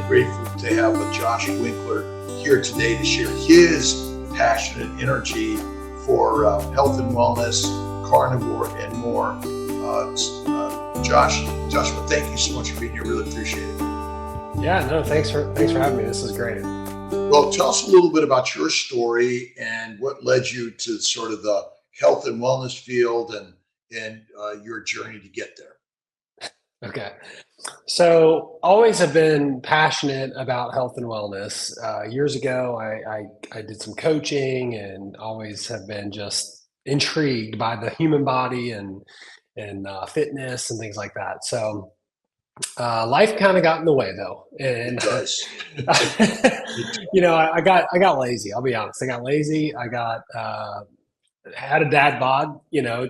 grateful to have Josh Winkler here today to share his passion and energy for health and wellness, carnivore, and more. Joshua, thank you so much for being here. Really appreciate it. Yeah, no, thanks for having me. This is great. Well, tell us a little bit about your story and what led you to sort of the health and wellness field and your journey to get there. Okay. So always have been passionate about health and wellness. Years ago, I did some coaching and always have been just intrigued by the human body and fitness and things like that. So life kind of got in the way though. And It does. I got lazy. I'll be honest. I got lazy. I got had a dad bod,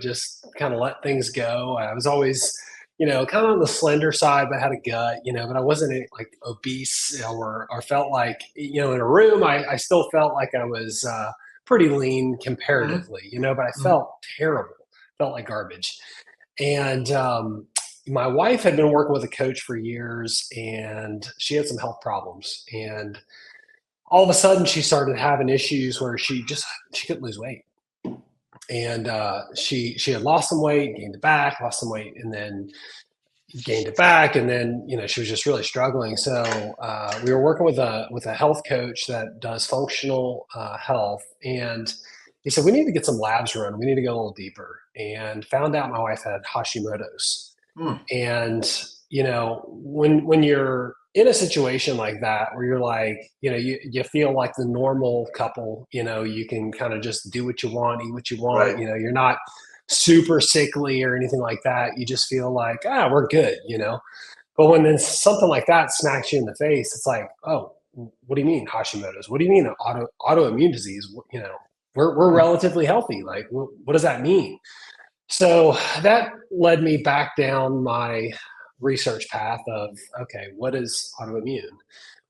just kind of let things go. I was always, kind of on the slender side, but had a gut, but I wasn't like obese or felt like, in a room, I still felt like I was pretty lean comparatively, but I felt terrible, felt like garbage. And my wife had been working with a coach for years and she had some health problems. And all of a sudden she started having issues where she couldn't lose weight. And she had lost some weight, gained it back, lost some weight, and then gained it back. And then, she was just really struggling. So we were working with a health coach that does functional health. And he said, we need to get some labs run. We need to go a little deeper. And found out my wife had Hashimoto's. And, when you're in a situation like that, where you're like, you feel like the normal couple, you can kind of just do what you want, eat what you want, Right. you're not super sickly or anything like that. You just feel like, we're good, But when then something like that smacks you in the face, it's like, oh, what do you mean Hashimoto's? What do you mean autoimmune disease? We're relatively healthy. Like, what does that mean? So that led me back down my research path of, okay, what is autoimmune?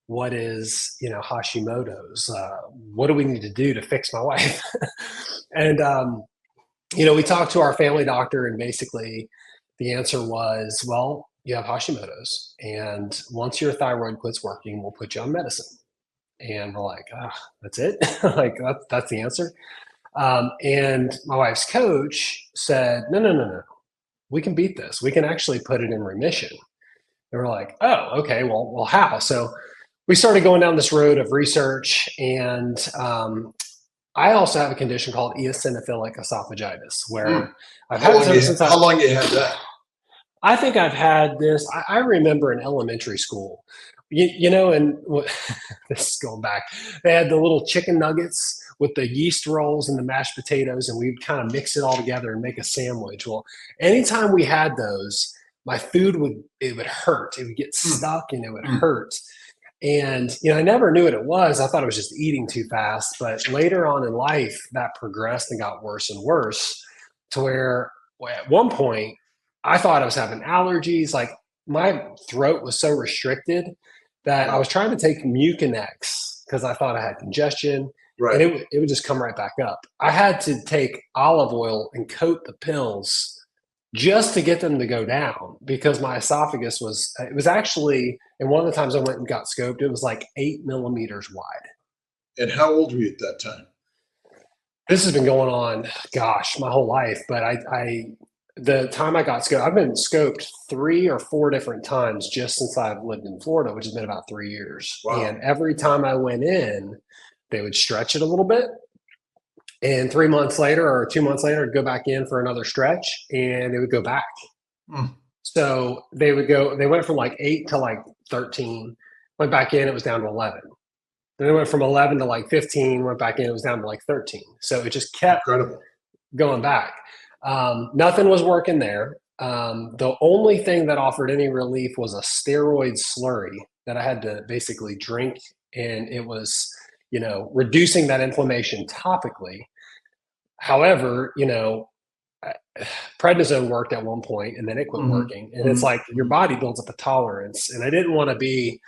What is, Hashimoto's? What do we need to do to fix my wife? And, we talked to our family doctor and basically the answer was, well, you have Hashimoto's. And once your thyroid quits working, we'll put you on medicine. And we're like, that's it? Like, that's the answer. And my wife's coach said, no. We can beat this. We can actually put it in remission. And we're like, oh, okay, well, how? So we started going down this road of research. And I also have a condition called eosinophilic esophagitis, where I've had it since how long you had that? I think I've had this. I remember in elementary school, and this is going back, they had the little chicken nuggets with the yeast rolls and the mashed potatoes, and we'd kind of mix it all together and make a sandwich. Well, anytime we had those, my food would hurt. It would get stuck and it would hurt. And, I never knew what it was. I thought it was just eating too fast. But later on in life, that progressed and got worse and worse to where at one point I thought I was having allergies. Like my throat was so restricted that I was trying to take Mucinex because I thought I had congestion. Right. And it would just come right back up. I had to take olive oil and coat the pills just to get them to go down because my esophagus was actually, and one of the times I went and got scoped, it was like 8 millimeters wide. And how old were you at that time? This has been going on, my whole life. But the time I got scoped, I've been scoped 3 or 4 different times just since I've lived in Florida, which has been about 3 years. Wow. And every time I went in, they would stretch it a little bit. And 3 months later or 2 months later, I'd go back in for another stretch and it would go back. So they went from like 8 to like 13, went back in, it was down to 11. Then they went from 11 to like 15, went back in, it was down to like 13. So it just kept going back. Nothing was working there. The only thing that offered any relief was a steroid slurry that I had to basically drink. And it was, reducing that inflammation topically. However, prednisone worked at one point and then it quit working. And it's like your body builds up a tolerance. And I didn't want to be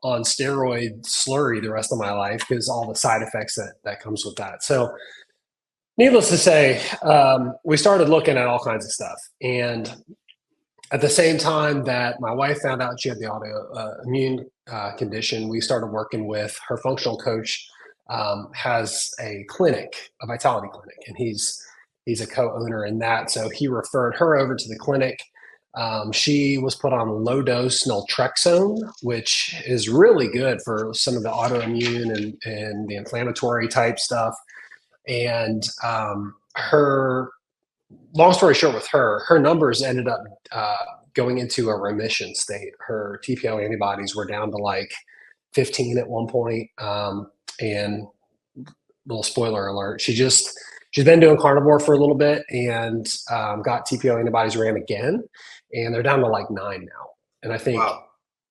on steroid slurry the rest of my life because all the side effects that comes with that. So needless to say, we started looking at all kinds of stuff. And at the same time that my wife found out she had the autoimmune condition, we started working with her functional coach. Has a clinic, a vitality clinic, and he's a co-owner in that. So he referred her over to the clinic. She was put on low dose naltrexone, which is really good for some of the autoimmune and the inflammatory type stuff. And her, long story short, with her numbers ended up going into a remission state. Her TPO antibodies were down to like 15 at one point. And little spoiler alert, she's been doing carnivore for a little bit and got TPO antibodies ran again, and they're down to like 9 now. And I think Wow.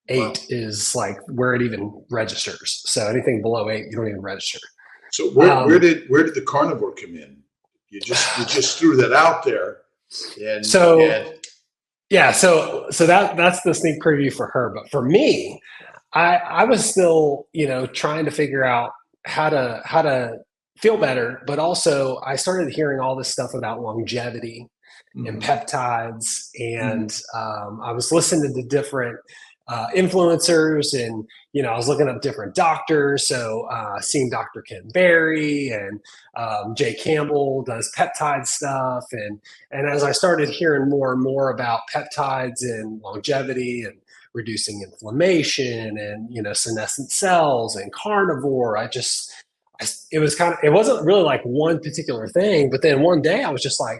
8 is like where it even registers. So anything below 8, you don't even register. So where did the carnivore come in? You just threw that out there, and yeah, so that's the sneak preview for her. But for me, I was still, trying to figure out how to feel better, but also I started hearing all this stuff about longevity and peptides, and I was listening to different influencers, and I was looking up different doctors. So seeing Dr. Ken Berry and Jay Campbell does peptide stuff, and as I started hearing more and more about peptides and longevity and reducing inflammation and senescent cells and carnivore, it wasn't really like one particular thing, but then one day I was just like,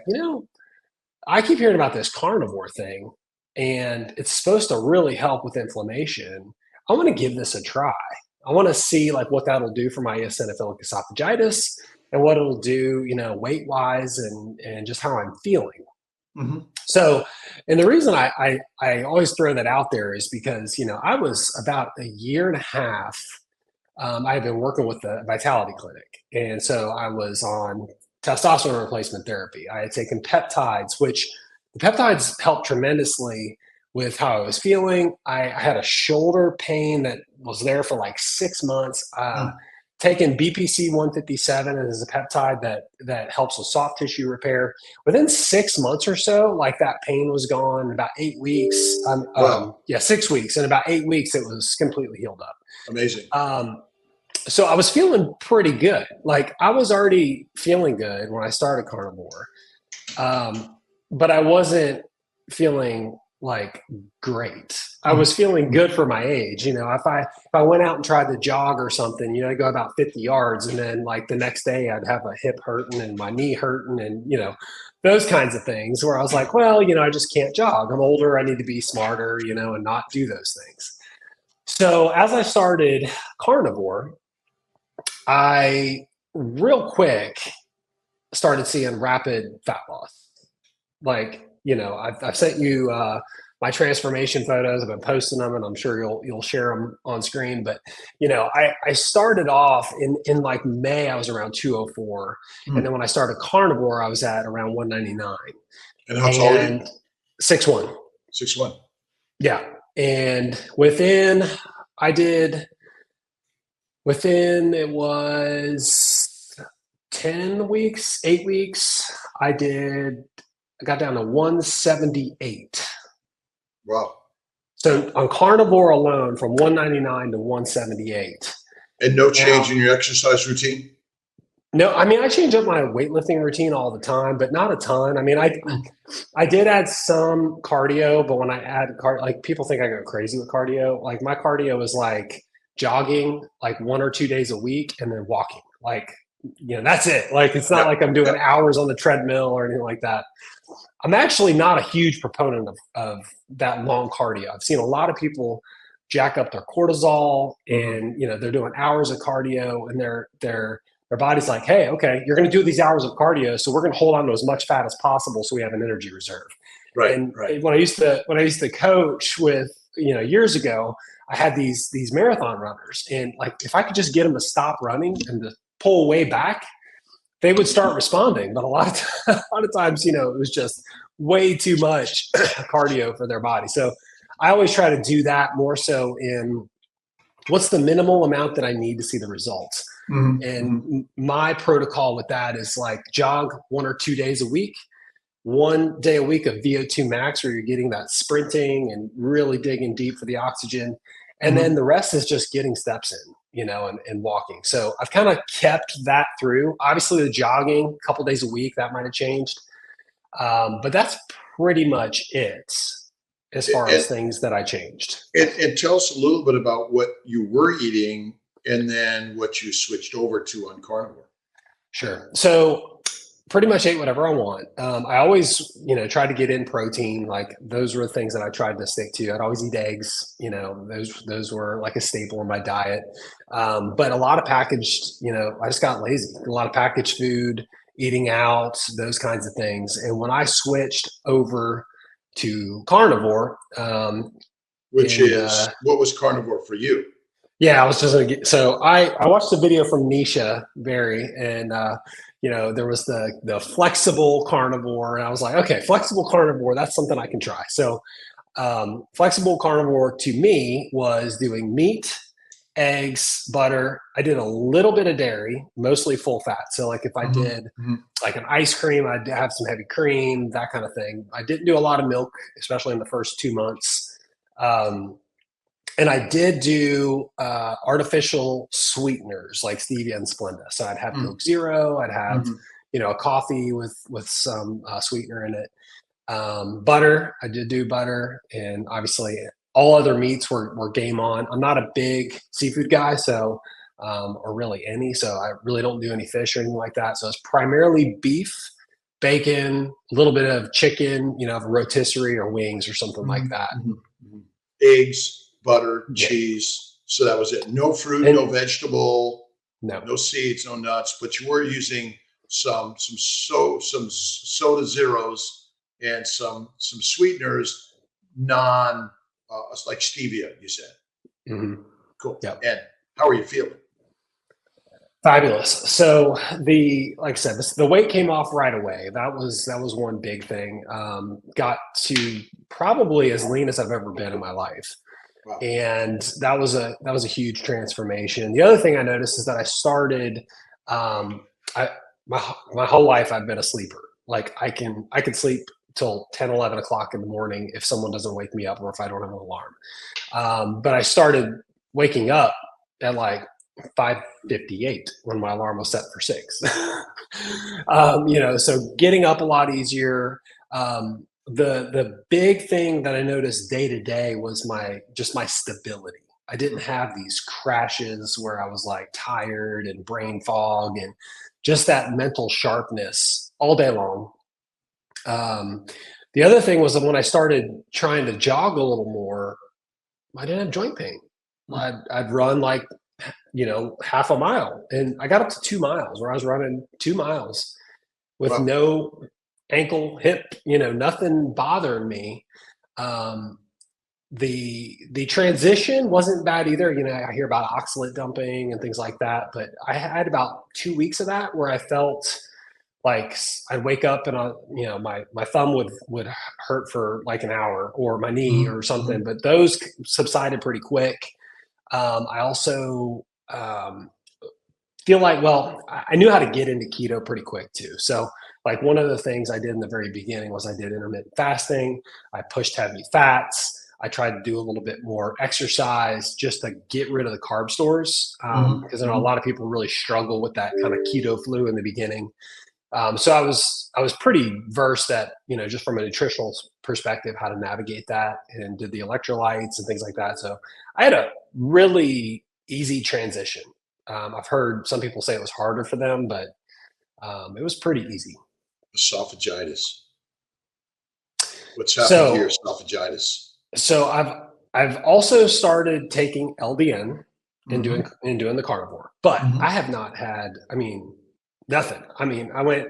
I keep hearing about this carnivore thing, and it's supposed to really help with inflammation. I want to give this a try. I want to see like what that'll do for my eosinophilic esophagitis and what it'll do, weight wise and just how I'm feeling. So, and the reason I always throw that out there is because, I was about a year and a half. I had been working with the Vitality Clinic. And so I was on testosterone replacement therapy. I had taken peptides, which the peptides helped tremendously with how I was feeling. I had a shoulder pain that was there for like 6 months. Taking BPC 157 as a peptide that helps with soft tissue repair. Within 6 months or so, like that pain was gone. In about 8 weeks. 6 weeks. In about 8 weeks, it was completely healed up. Amazing. So I was feeling pretty good. Like I was already feeling good when I started carnivore, but I wasn't feeling like great. I was feeling good for my age. If I went out and tried to jog or something, I'd go about 50 yards, and then like the next day I'd have a hip hurting and my knee hurting and those kinds of things where I was like, well, I just can't jog. I'm older. I need to be smarter, and not do those things. So as I started carnivore, I real quick started seeing rapid fat loss. Like, I've sent you my transformation photos. I've been posting them, and I'm sure you'll share them on screen. But I started off in like May. I was around 204, and then when I started carnivore, I was at around 199. And how tall are you? 6'1". 6'1". Yeah, and within it was 10 weeks, 8 weeks. I got down to 178. Wow. So on carnivore alone, from 199 to 178. And no change in your exercise routine? No, I change up my weightlifting routine all the time, but not a ton. I did add some cardio, but when I add cardio, like people think I go crazy with cardio. Like my cardio is like jogging like 1 or 2 days a week and then walking. Like, that's it. Like, it's not like I'm doing hours on the treadmill or anything like that. I'm actually not a huge proponent of that long cardio. I've seen a lot of people jack up their cortisol and, they're doing hours of cardio, and their body's like, hey, okay, you're going to do these hours of cardio, so we're going to hold on to as much fat as possible so we have an energy reserve. Right. And when I used to coach with, years ago, I had these marathon runners, and like if I could just get them to stop running and to pull way back, they would start responding. But a lot of times, it was just way too much cardio for their body. So I always try to do that more so in what's the minimal amount that I need to see the results. And my protocol with that is like jog 1 or 2 days a week, 1 day a week of VO2 max, where you're getting that sprinting and really digging deep for the oxygen. And then the rest is just getting steps in, and walking. So I've kind of kept that through. Obviously, the jogging a couple days a week, that might have changed. But that's pretty much it as far as And, things that I changed. and tell us a little bit about what you were eating and then what you switched over to on carnivore. Sure. So pretty much ate whatever I want. I always, tried to get in protein. Like those were the things that I tried to stick to. I'd always eat eggs. Those were like a staple in my diet. But a lot of packaged, I just got lazy. A lot of packaged food, eating out, those kinds of things. And when I switched over to carnivore, Which is what was carnivore for you? yeah, I was just gonna get, so I watched a video from Nisha Berry, and there was the flexible carnivore, and I was like, okay, flexible carnivore, that's something I can try. So flexible carnivore to me was doing meat, eggs, butter. I did a little bit of dairy, mostly full fat. So like if I did like an ice cream, I'd have some heavy cream, that kind of thing. I didn't do a lot of milk, especially in the first 2 months. And I did do artificial sweeteners like stevia and Splenda. So I'd have Milk Zero. I'd have, a coffee with some sweetener in it. Butter, I did do butter, and obviously all other meats were game on. I'm not a big seafood guy, so or really any. So I really don't do any fish or anything like that. So it's primarily beef, bacon, a little bit of chicken, a rotisserie or wings or something like that. Eggs, butter, cheese. So that was it. No fruit, no vegetable, no seeds, no nuts. But you were using some soda zeros and some sweeteners, like stevia. You said. Cool. Yep. And how are you feeling? Fabulous. So like I said, the weight came off right away. That was one big thing. Got to probably as lean as I've ever been in my life. Wow. And that was a huge transformation. The other thing I noticed is that I started, my whole life I've been a sleeper. Like I can sleep till 10, 11 o'clock in the morning if someone doesn't wake me up or if I don't have an alarm. But I started waking up at like 5:58 when my alarm was set for 6. So getting up a lot easier. The big thing that I noticed day to day was my stability. I didn't have these crashes where I was like tired and brain fog and just that mental sharpness all day long. The other thing was that when I started trying to jog a little more, I didn't have joint pain. I'd run like, half a mile, and I got up to 2 miles where I was running 2 miles with no ankle, hip, nothing bothering me. The transition wasn't bad either. I hear about oxalate dumping and things like that, but I had about 2 weeks of that where I felt like I'd wake up and my thumb would hurt for like an hour, or my knee or something, but those subsided pretty quick. I also feel like, I knew how to get into keto pretty quick too. So like one of the things I did in the very beginning was I did intermittent fasting. I pushed heavy fats. I tried to do a little bit more exercise just to get rid of the carb stores. Because I know a lot of people really struggle with that kind of keto flu in the beginning. So I was pretty versed at, just from a nutritional perspective, how to navigate that, and did the electrolytes and things like that. So I had a really easy transition. I've heard some people say it was harder for them, but it was pretty easy. Esophagitis. What's happening to your esophagitis? So I've also started taking LDN and doing the carnivore, but I have not had, nothing. I went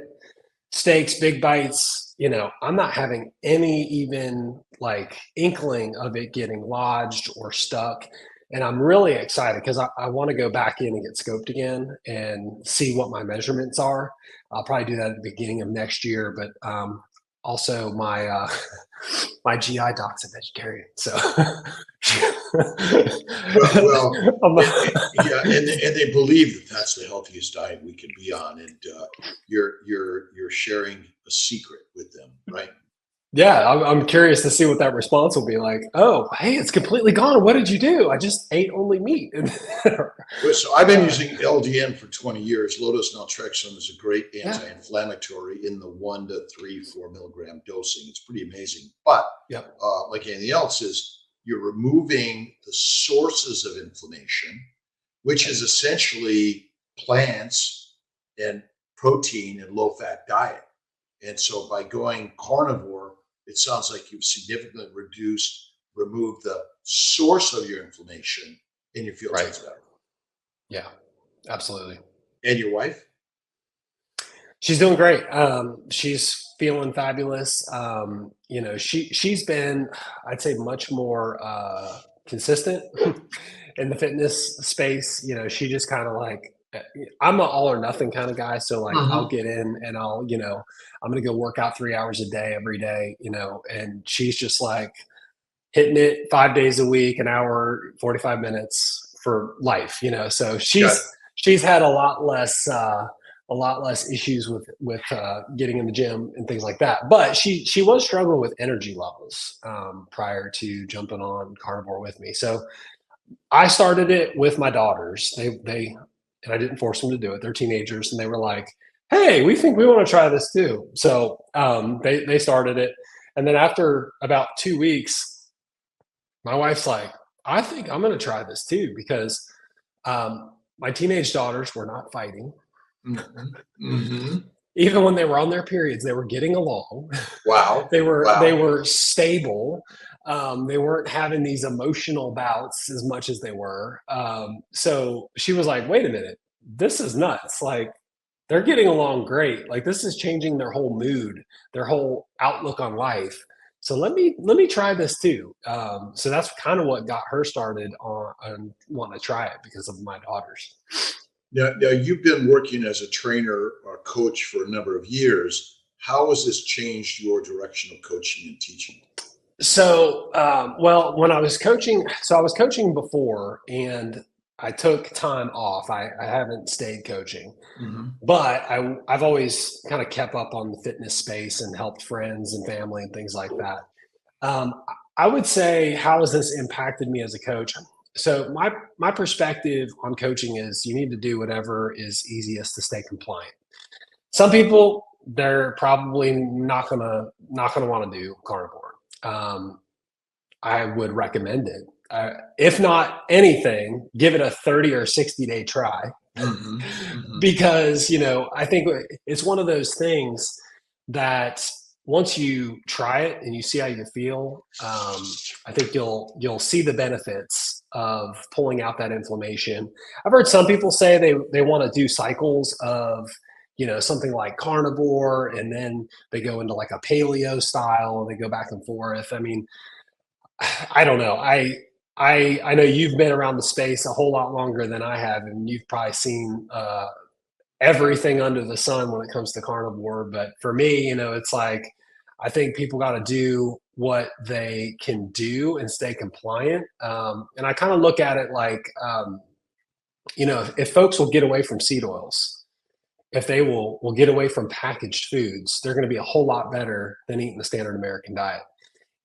steaks, big bites, I'm not having any even like inkling of it getting lodged or stuck. And I'm really excited because I want to go back in and get scoped again and see what my measurements are. I'll probably do that at the beginning of next year, but also my my GI doc's a vegetarian, so yeah, and they believe that that's the healthiest diet we can be on, and you're sharing a secret with them, right? Yeah, I'm curious to see what that response will be like. Oh, hey, it's completely gone. What did you do? I just ate only meat. Well, so I've been uh, using LDN for 20 years. Low-dose naltrexone is a great yeah. anti-inflammatory in the 1 to 3, 4 milligram dosing. It's pretty amazing. But Yep. like anything else, is you're removing the sources of inflammation, which Okay. is essentially plants and protein and low-fat diet. And so by going carnivore, it sounds like you've significantly removed the source of your inflammation, and you feel Right. tons better. Yeah. Absolutely. And your wife? She's doing great. She's feeling fabulous. She's been, I'd say, much more consistent in the fitness space. She just kind of like I'm an all or nothing kind of guy. So like I'll Mm-hmm. get in and I'm gonna go work out 3 hours a day every day. And she's just like hitting it 5 days a week, an hour, 45 minutes for life. So Got it. she's had a lot less issues with getting in the gym and things like that. But she was struggling with energy levels prior to jumping on carnivore with me. So I started it with my daughters. They and I didn't force them to do it. They're teenagers, and they were like, "Hey, we think we want to try this too." So they started it, and then after about 2 weeks, my wife's like, "I think I'm going to try this too," because my teenage daughters were not fighting. Mm-hmm. Mm-hmm. Even when they were on their periods, they were getting along. Wow. They Wow. were stable. They weren't having these emotional bouts as much as they were. So she was like, "Wait a minute, this is nuts! Like they're getting along great. Like this is changing their whole mood, their whole outlook on life. So let me try this too." So that's kind of what got her started on wanting to try it because of my daughters. Now, you've been working as a trainer or coach for a number of years. How has this changed your direction of coaching and teaching? So, well, when I was coaching, so I was coaching before, and I took time off. I haven't stayed coaching, Mm-hmm. but I've always kind of kept up on the fitness space and helped friends and family and things like that. Um, I would say, how has this impacted me as a coach? So my perspective on coaching is you need to do whatever is easiest to stay compliant. Some people they're probably not gonna want to do carnivore. Um, I would recommend it. If not anything, give it a 30 or 60-day try Mm-hmm. Mm-hmm. because I think it's one of those things that once you try it and you see how you feel, I think you'll see the benefits of pulling out that inflammation. I've heard some people say they want to do cycles of something like carnivore, and then they go into like a paleo style and they go back and forth. I mean, I don't know. I know you've been around the space a whole lot longer than I have, and you've probably seen everything under the sun when it comes to carnivore. But for me, it's like I think people got to do what they can do and stay compliant. And I kind of look at it like, if folks will get away from seed oils, if they will get away from packaged foods, they're going to be a whole lot better than eating the standard American diet.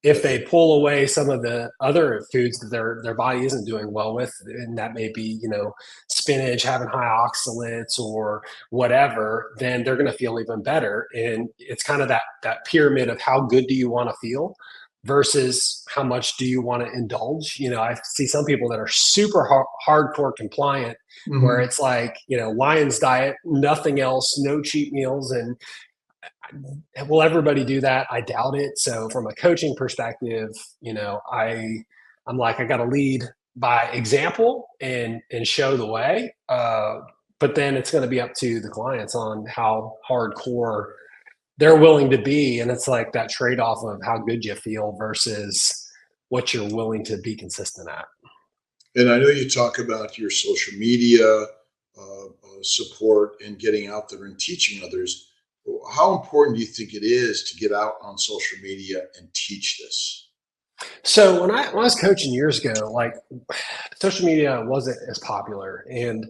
If they pull away some of the other foods that their body isn't doing well with, and that may be spinach having high oxalates or whatever, then they're going to feel even better. And it's kind of that pyramid of how good do you want to feel versus how much do you want to indulge. I see some people that are super hardcore compliant, where Mm-hmm. it's like Lion's diet, nothing else, no cheat meals, and will everybody do that? I doubt it. So from a coaching perspective, I'm like I got to lead by example and show the way. But then it's going to be up to the clients on how hardcore they're willing to be, and it's like that trade off of how good you feel versus what you're willing to be consistent at. And I know you talk about your social media support and getting out there and teaching others. How important do you think it is to get out on social media and teach this? So when I was coaching years ago, like social media wasn't as popular, and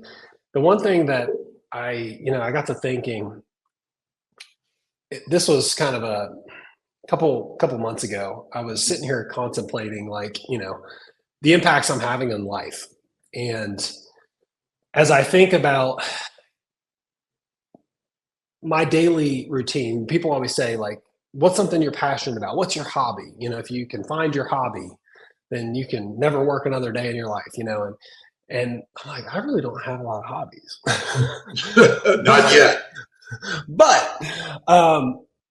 the one thing that I got to thinking, this was kind of couple months ago, I was sitting here contemplating, like, the impacts I'm having on life. And as I think about my daily routine, people always say, like, what's something you're passionate about? What's your hobby? If you can find your hobby, then you can never work another day in your life. And I'm like, I really don't have a lot of hobbies. Not but yet. but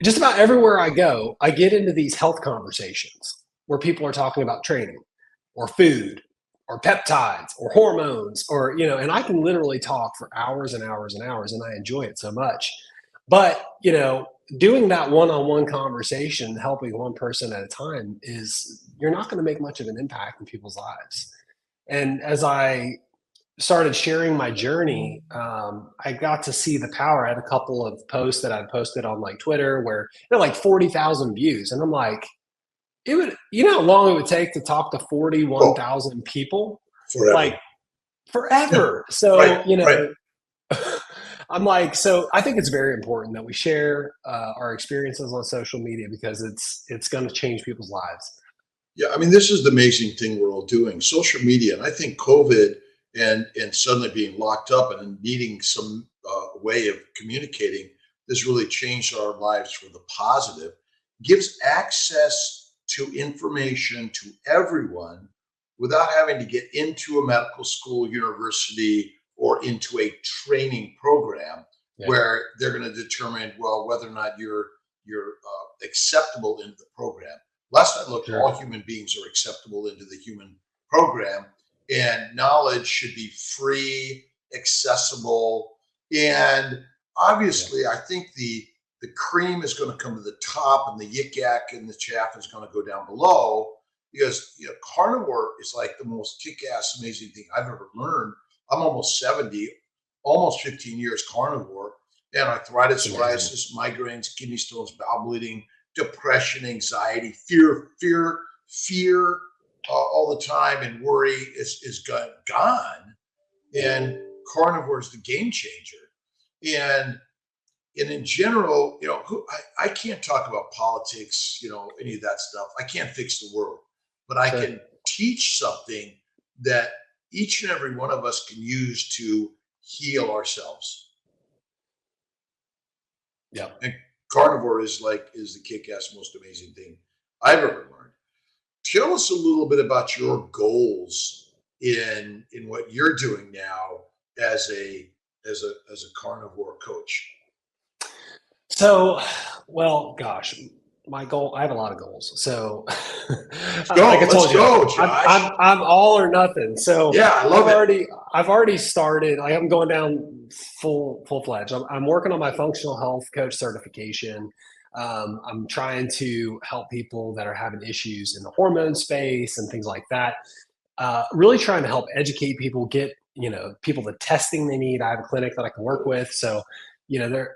just about everywhere I go, I get into these health conversations where people are talking about training or food or peptides or hormones, or, and I can literally talk for hours and hours and hours, and I enjoy it so much. But, doing that one-on-one conversation, helping one person at a time, you're not going to make much of an impact in people's lives. And as I started sharing my journey, I got to see the power. I had a couple of posts that I posted on like Twitter where like 40,000 views. And I'm like, it would, how long it would take to talk to Oh, 41,000 people? forever. Like forever. Right, So, right. I'm like, so I think it's very important that we share our experiences on social media, because it's going to change people's lives. Yeah, I mean, this is the amazing thing we're all doing. Social media, and I think COVID and suddenly being locked up and needing some way of communicating, this really changed our lives for the positive. Gives access to information to everyone without having to get into a medical school, university, or into a training program Yeah, where they're going to determine, well, whether or not you're acceptable into the program. Last I looked, sure. all human beings are acceptable into the human program, and knowledge should be free, accessible, and Yeah, obviously, I think the cream is going to come to the top, and the yik yak and the chaff is going to go down below, because carnivore is like the most kick-ass, amazing thing I've ever learned. I'm almost 70, almost 15 years carnivore, and it's arthritis, amazing. psoriasis, migraines, kidney stones, bowel bleeding, depression, anxiety, fear all the time, and worry is gone. And carnivore is the game changer. And in general, I can't talk about politics, any of that stuff. I can't fix the world, but I Sure. can teach something that each and every one of us can use to heal ourselves. Yeah. And carnivore is the kick-ass, most amazing thing I've ever learned. Tell us a little bit about your goals in what you're doing now as a carnivore coach. So, well, gosh, my goal, I have a lot of goals. So, Let's like go. I Let's told you, go, I'm, Josh. I'm all or nothing. So Yeah, I I've love it. already, I've already started, like, I'm going down full fledged. I'm working on my functional health coach certification. I'm trying to help people that are having issues in the hormone space and things like that. Really trying to help educate people, get people the testing they need. I have a clinic that I can work with, so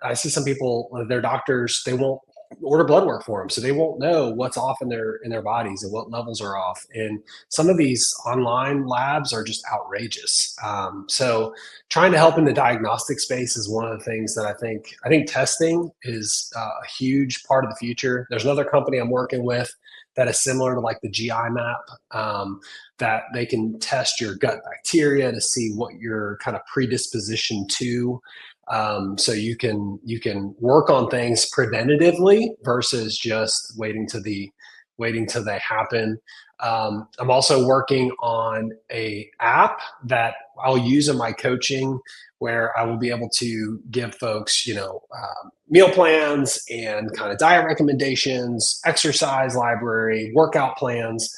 I see some people, their doctors, they won't order blood work for them, so they won't know what's off in their bodies and what levels are off. And some of these online labs are just outrageous. So trying to help in the diagnostic space is one of the things that I think testing is a huge part of the future. There's another company I'm working with that is similar to like the GI map. That they can test your gut bacteria to see what you're kind of predisposition to, so you can work on things preventatively versus just waiting till they happen. I'm also working on a app that I'll use in my coaching, where I will be able to give folks, meal plans and kind of diet recommendations, exercise library, workout plans,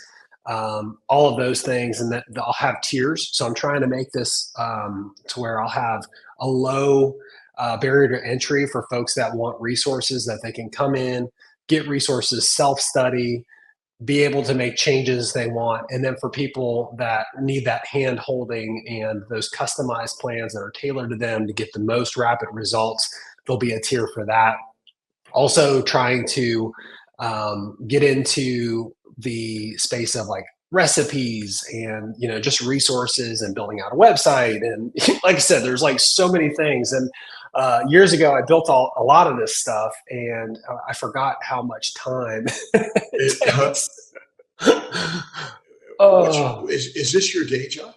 all of those things, and that I'll have tiers. So I'm trying to make this to where I'll have a low barrier to entry for folks that want resources, that they can come in, get resources, self-study, be able to make changes they want. And then for people that need that hand holding and those customized plans that are tailored to them to get the most rapid results, there'll be a tier for that. Also trying to get into the space of like recipes and just resources and building out a website. And like I said, there's like so many things. And Years ago, I built a lot of this stuff, and I forgot how much time it It, takes. is this your day job?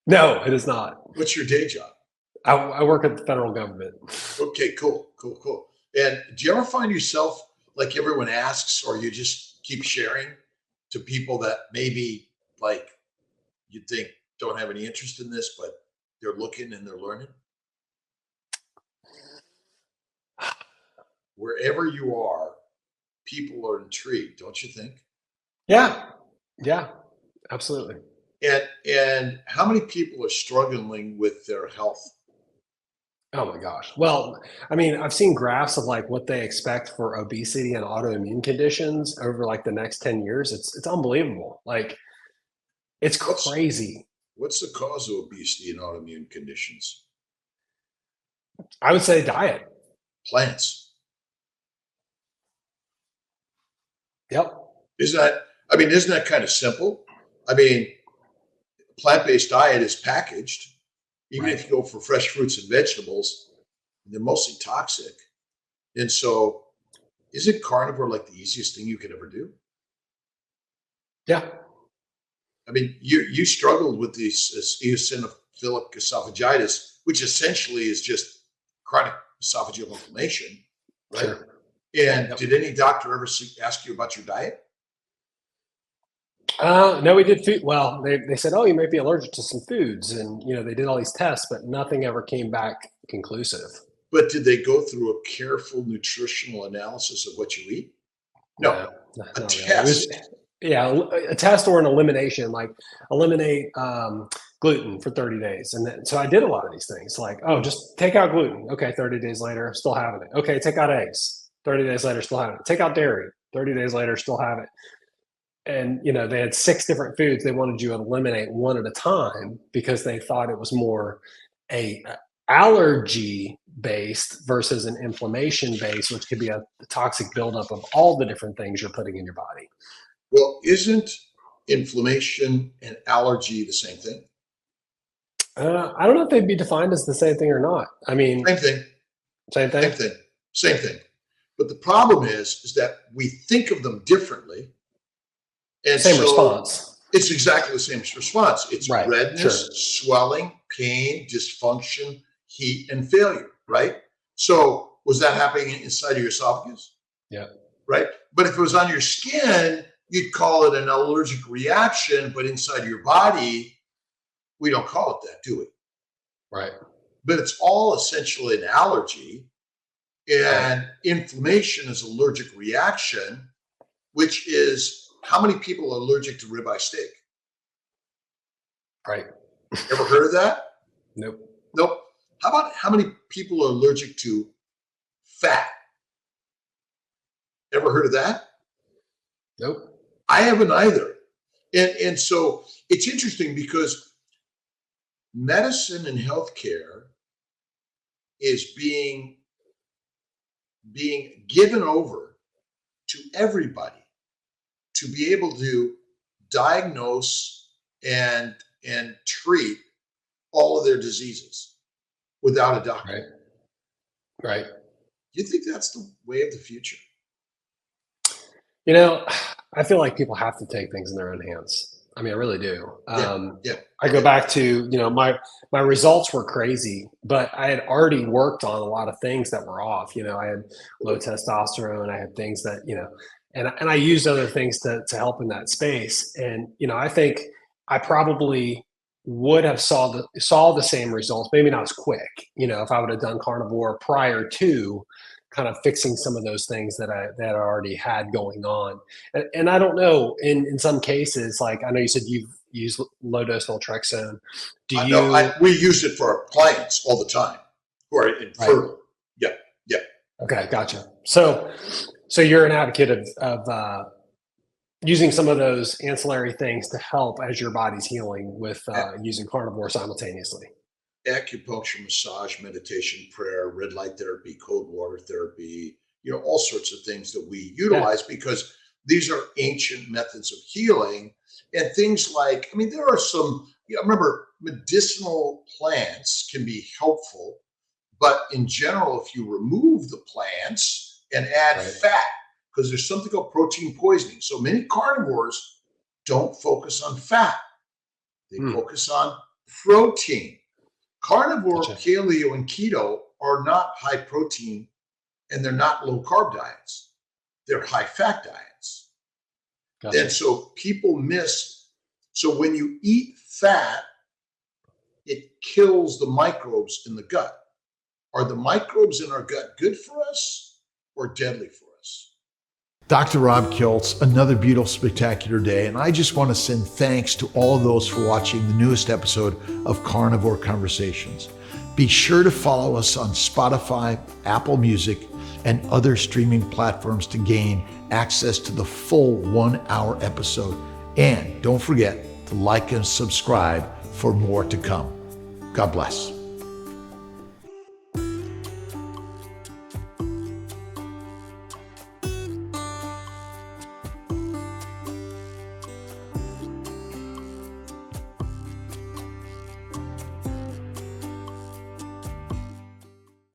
No, it is not. What's your day job? I work at the federal government. Okay, cool, cool, cool. And do you ever find yourself like everyone asks, or you just keep sharing to people that maybe like you think don't have any interest in this, but they're looking and they're learning? Wherever you are, people are intrigued, don't you think? Yeah, yeah, absolutely. And how many people are struggling with their health? Oh my gosh. Well, I mean, I've seen graphs of like what they expect for obesity and autoimmune conditions over like the next 10 years. It's unbelievable. Like it's What's crazy. what's the cause of obesity and autoimmune conditions? I would say diet. Plants. Yep. Isn't that kind of simple? I mean, plant-based diet is packaged. Even Right. if you go for fresh fruits and vegetables, they're mostly toxic. And so, isn't carnivore like the easiest thing you could ever do? Yeah. I mean, you struggled with this eosinophilic esophagitis, which essentially is just chronic esophageal inflammation, right? Sure. And Yep. did any doctor ever ask you about your diet? No, we did food. Well, they said, oh, you might be allergic to some foods. And, they did all these tests, but nothing ever came back conclusive. But did they go through a careful nutritional analysis of what you eat? No, No, a not really. It was, test. yeah, a test or an elimination, like eliminate gluten for 30 days. And then, so I did a lot of these things like, oh, just take out gluten. Okay, 30 days later, still having it. Okay, take out eggs. 30 days later, still having it. Take out dairy. 30 days later, still have it. And, they had 6 different foods they wanted you to eliminate one at a time because they thought it was more a allergy based versus an inflammation based, which could be a toxic buildup of all the different things you're putting in your body. Well, isn't inflammation and allergy the same thing? I don't know if they'd be defined as the same thing or not. I mean, Same thing, same same thing, thing, same thing. But the problem is that we think of them differently. And same so response. it's exactly the same response. It's Right. Sure. redness, swelling, pain, dysfunction, heat, and failure, right? So was that happening inside of your esophagus? Yeah. Right? But if it was on your skin, you'd call it an allergic reaction, but inside your body, we don't call it that, do we? Right. But it's all essentially an allergy, Right. and inflammation is allergic reaction, which is how many people are allergic to ribeye steak? Right. Ever heard of that? Nope. Nope. How about how many people are allergic to fat? Ever heard of that? Nope. I haven't either. And so it's interesting because medicine and healthcare is being given over to everybody to be able to diagnose and treat all of their diseases without a doctor. Right. Right. Do you think that's the way of the future? You know, I feel like people have to take things in their own hands. I mean, I really do. Yeah, yeah, I go yeah. back to, my results were crazy, but I had already worked on a lot of things that were off. I had low testosterone, I had things that, and I used other things to help in that space. And, I think I probably would have saw the same results, maybe not as quick, if I would have done carnivore prior to kind of fixing some of those things that I already had going on. And I don't know, in some cases, like I know you said you've used low dose naltrexone. Do I know. you? We use it for our clients all the time who are Right. infertile. Yeah, yeah. Okay, gotcha. So you're an advocate of using some of those ancillary things to help as your body's healing with using carnivore simultaneously. Acupuncture, massage, meditation, prayer, red light therapy, cold water therapy, all sorts of things that we Yeah. utilize because these are ancient methods of healing. And things like, there are some, remember, medicinal plants can be helpful, But in general, if you remove the plants and add fat, because there's something called protein poisoning. So many carnivores don't focus on fat. They focus on protein. Carnivore, paleo, and keto are not high protein and they're not low carb diets. They're high fat diets. And so people miss. So when you eat fat, it kills the microbes in the gut. Are the microbes in our gut good for us or deadly for us? Dr. Rob Kiltz, another beautiful, spectacular day. And I just want to send thanks to all those for watching the newest episode of Carnivore Conversations. Be sure to follow us on Spotify, Apple Music, and other streaming platforms to gain access to the full 1-hour episode. And don't forget to like and subscribe for more to come. God bless.